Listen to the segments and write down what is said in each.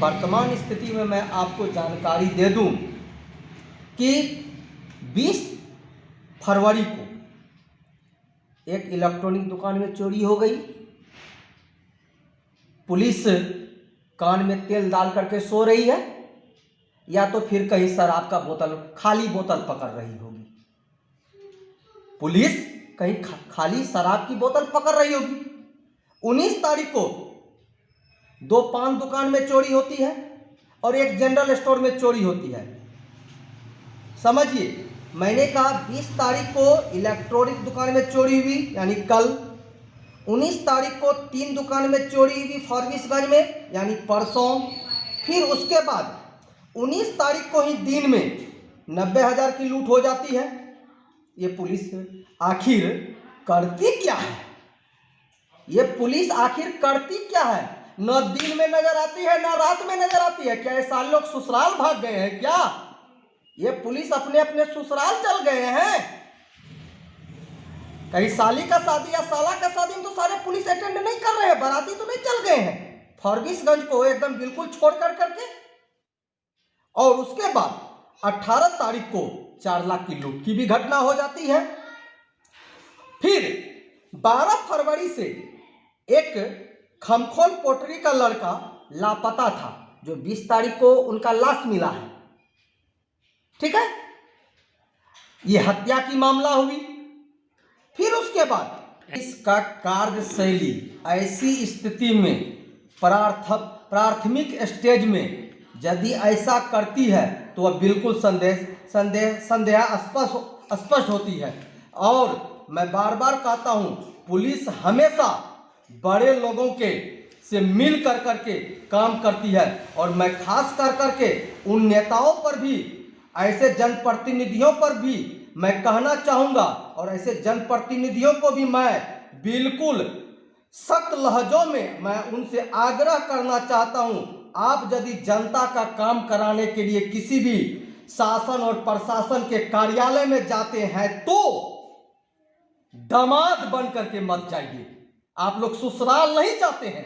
वर्तमान स्थिति में मैं आपको जानकारी दे दूं कि 20 फरवरी को एक इलेक्ट्रॉनिक दुकान में चोरी हो गई। पुलिस कान में तेल डाल करके सो रही है या तो फिर कहीं शराब का बोतल, खाली बोतल पकड़ रही होगी। पुलिस कहीं खाली शराब की बोतल पकड़ रही होगी। 19 तारीख को 2 पान दुकान में चोरी होती है और एक जनरल स्टोर में चोरी होती है। समझिए, मैंने कहा 20 तारीख को इलेक्ट्रॉनिक दुकान में चोरी हुई यानी कल। 19 तारीख को 3 दुकान में चोरी हुई फॉरबिसगंज में यानी परसों। फिर उसके बाद 19 तारीख को ही दिन में 90,000 की लूट हो जाती है। ये पुलिस आखिर करती क्या है? ये पुलिस आखिर करती क्या है? न दिन में नजर आती है न रात में नजर आती है। क्या ये सारे लोग ससुराल भाग गए हैं क्या? ये पुलिस अपने अपने ससुराल चल गए हैं? कहीं साली का शादी या साला का शादी में तो सारे पुलिस अटेंड नहीं कर रहे हैं, बाराती तो नहीं चल गए हैं फॉरबिसगंज को एकदम बिल्कुल छोड़ करके। और उसके बाद 18 तारीख को 4 लाख की लूट की भी घटना हो जाती है। फिर 12 फरवरी से एक खमखोल पोटरी का लड़का लापता था, जो 20 तारीख को उनका लाश मिला है। ठीक है, यह हत्या की मामला हुई। फिर उसके बाद इसका कार्यशैली ऐसी स्थिति में प्राथमिक स्टेज में यदि ऐसा करती है तो वह बिल्कुल संदेहास्पद होती है। और मैं बार बार कहता हूं, पुलिस हमेशा बड़े लोगों के से मिल करके काम करती है। और मैं खास करके उन नेताओं पर भी, ऐसे जनप्रतिनिधियों पर भी मैं कहना चाहूँगा, और ऐसे जनप्रतिनिधियों को भी मैं बिल्कुल सख्त लहजों में मैं उनसे आग्रह करना चाहता हूँ, आप यदि जनता का काम कराने के लिए किसी भी शासन और प्रशासन के कार्यालय में जाते हैं तो दामाद बन करके मत जाइए। आप लोग ससुराल नहीं जाते हैं,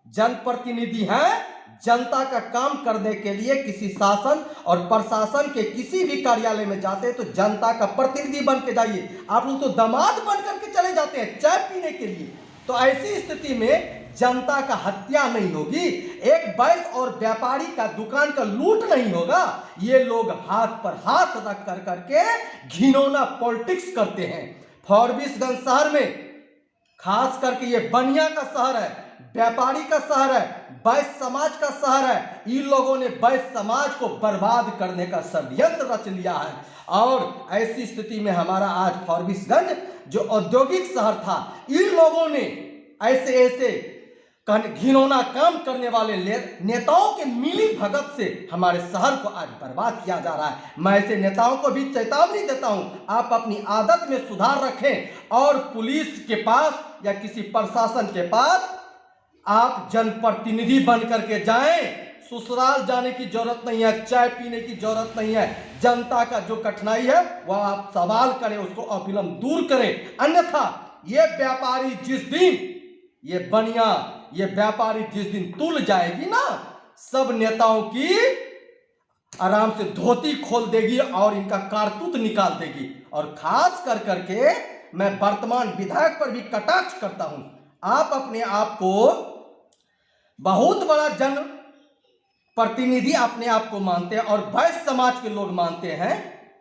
जनप्रतिनिधि हैं। जनता का काम करने के लिए किसी शासन और प्रशासन के किसी भी कार्यालय में जाते हैं तो जनता का प्रतिनिधि बन के जाइए। आप लोग तो दामाद बन करके चले जाते हैं चाय पीने के लिए। तो ऐसी स्थिति में जनता का हत्या नहीं होगी, एक बैल और व्यापारी का दुकान का लूट नहीं होगा। ये लोग हाथ पर हाथ रख करके घिनौना पॉलिटिक्स करते हैं। फॉरबिसगंज शहर में खास करके ये बनिया का शहर है, व्यापारी का शहर है, बैश्य समाज का शहर है। इन लोगों ने बैश्य समाज को बर्बाद करने का षड्यंत्र रच लिया है। और ऐसी स्थिति में हमारा आज फॉरबिसगंज जो औद्योगिक शहर था, इन लोगों ने ऐसे घिनौना काम करने वाले नेताओं के मिली भगत से हमारे शहर को आज बर्बाद किया जा रहा है। मैं ऐसे नेताओं को भी चेतावनी देता हूं, आप अपनी आदत में सुधार रखें और पुलिस के पास या किसी प्रशासन के पास आप जनप्रतिनिधि बन करके जाएं। ससुराल जाने की जरूरत नहीं है, चाय पीने की जरूरत नहीं है। जनता का जो कठिनाई है वह आप सवाल करें, उसको अविलंब दूर करें। अन्यथा ये व्यापारी जिस दिन, ये बनिया, ये व्यापारी जिस दिन तुल जाएगी ना, सब नेताओं की आराम से धोती खोल देगी और इनका कारतूत निकाल देगी। और खास करके मैं वर्तमान विधायक पर भी कटाक्ष करता हूं। आप अपने आप को बहुत बड़ा जन प्रतिनिधि अपने आप को मानते हैं और वैश्य समाज के लोग मानते हैं,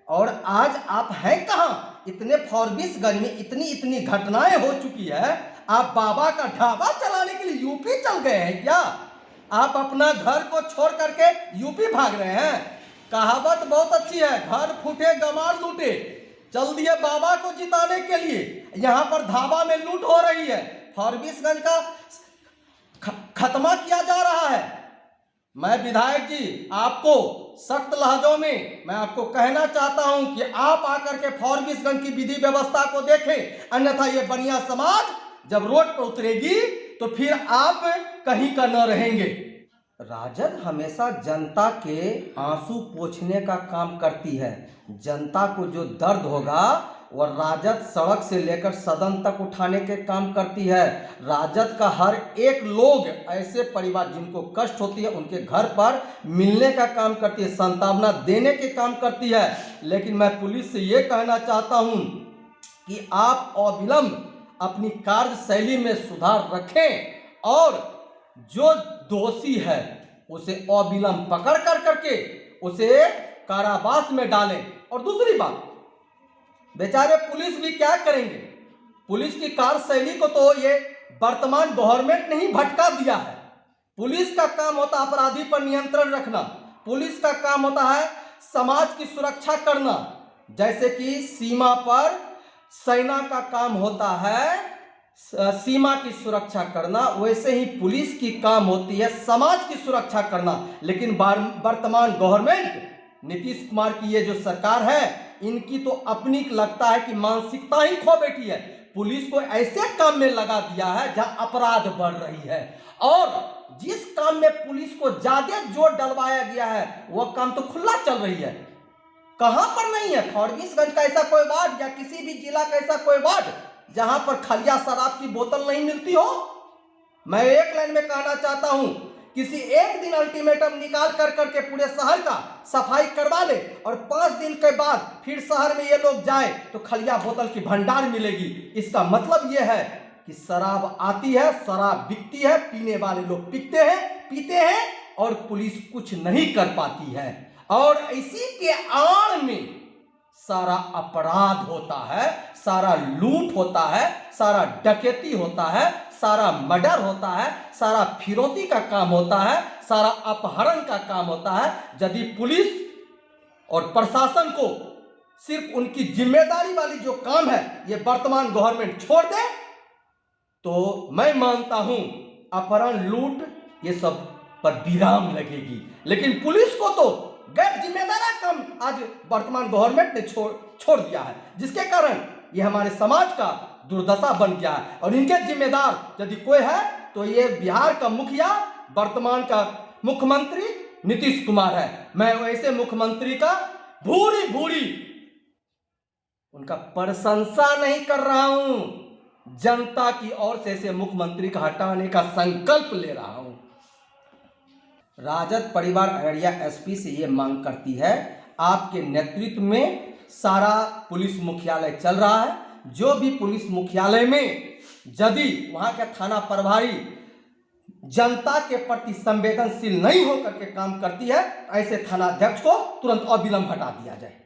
और आज आप हैं कहां? इतने फॉरबिसगंज में इतनी घटनाएं हो चुकी है, आप बाबा का ढाबा चलाने के लिए यूपी चल गए हैं क्या? आप अपना घर को छोड़ करके यूपी भाग रहे हैं। कहावत बहुत अच्छी है, घर फूटे गमार लूटे। चल दिए बाबा को जिताने के लिए, यहां पर ढाबा में लूट हो रही है, फॉरबिसगंज का खत्मा किया जा रहा है। मैं विधायक जी आपको सख्त लहजों में मैं आपको कहना चाहता हूं कि आप आकर के फॉरबिसगंज की विधि व्यवस्था को देखें, अन्यथा ये बनिया समाज जब रोड पर उतरेगी तो फिर आप कहीं का न रहेंगे। राजद हमेशा जनता के आंसू पोंछने का काम करती है। जनता को जो दर्द होगा वह राजद सड़क से लेकर सदन तक उठाने के काम करती है। राजद का हर एक लोग ऐसे परिवार जिनको कष्ट होती है उनके घर पर मिलने का काम करती है, सांत्वना देने के काम करती है। लेकिन मैं पुलिस से ये कहना चाहता हूँ कि आप अविलंब अपनी कार्यशैली में सुधार रखें और जो दोषी है उसे अविलंब पकड़ करके उसे कारावास में डालें। और दूसरी बात, बेचारे पुलिस भी क्या करेंगे, पुलिस की कार्यशैली को तो ये वर्तमान गवर्नमेंट ने ही भटका दिया है। पुलिस का काम होता है अपराधी पर नियंत्रण रखना, पुलिस का काम होता है समाज की सुरक्षा करना। जैसे कि सीमा पर सेना का काम होता है सीमा की सुरक्षा करना, वैसे ही पुलिस की काम होती है समाज की सुरक्षा करना। लेकिन वर्तमान गवर्नमेंट नीतीश कुमार की ये जो सरकार है इनकी तो अपनी लगता है कि मानसिकता ही खो बैठी है। पुलिस को ऐसे काम में लगा दिया है जहां अपराध बढ़ रही है, और जिस काम में पुलिस को ज्यादा जोर डलवाया गया है वह काम तो खुला चल रही है। कहां पर नहीं है? फॉरबिसगंज का ऐसा कोई वार्ड या किसी भी जिला का ऐसा कोई वार्ड जहां पर खलिया शराब की बोतल नहीं मिलती हो? मैं एक लाइन में कहना चाहता हूं, किसी एक दिन अल्टीमेटम निकाल करके पूरे शहर का सफाई करवा ले और 5 दिन के बाद फिर शहर में ये लोग जाए तो खलिया बोतल की भंडार मिलेगी। इसका मतलब ये है कि शराब आती है, शराब बिकती है, पीने वाले लोग पीते हैं और पुलिस कुछ नहीं कर पाती है। और इसी के आड़ में सारा अपराध होता है, सारा लूट होता है, सारा डकैती होता है, सारा मर्डर होता है, सारा फिरौती का काम होता है, सारा अपहरण का काम होता है। यदि पुलिस और प्रशासन को सिर्फ उनकी जिम्मेदारी वाली जो काम है ये वर्तमान गवर्नमेंट छोड़ दे तो मैं मानता हूं अपहरण लूट ये सब पर विराम लगेगी। लेकिन पुलिस को तो गैर जिम्मेदारा काम आज वर्तमान गवर्नमेंट ने छोड़ दिया है, जिसके कारण ये हमारे समाज का दुर्दशा बन गया है। और इनके जिम्मेदार यदि कोई है तो ये बिहार का मुखिया वर्तमान का मुख्यमंत्री नीतीश कुमार है। मैं वैसे मुख्यमंत्री का भूरी उनका प्रशंसा नहीं कर रहा हूं, जनता की ओर से ऐसे मुख्यमंत्री का हटाने का संकल्प ले रहा हूं। राजद परिवार अररिया एसपी से ये मांग करती है, आपके नेतृत्व में सारा पुलिस मुख्यालय चल रहा है, जो भी पुलिस मुख्यालय में यदि वहां के थाना प्रभारी जनता के प्रति संवेदनशील नहीं होकर के काम करती है, ऐसे थानाध्यक्ष को तुरंत अविलंब हटा दिया जाए।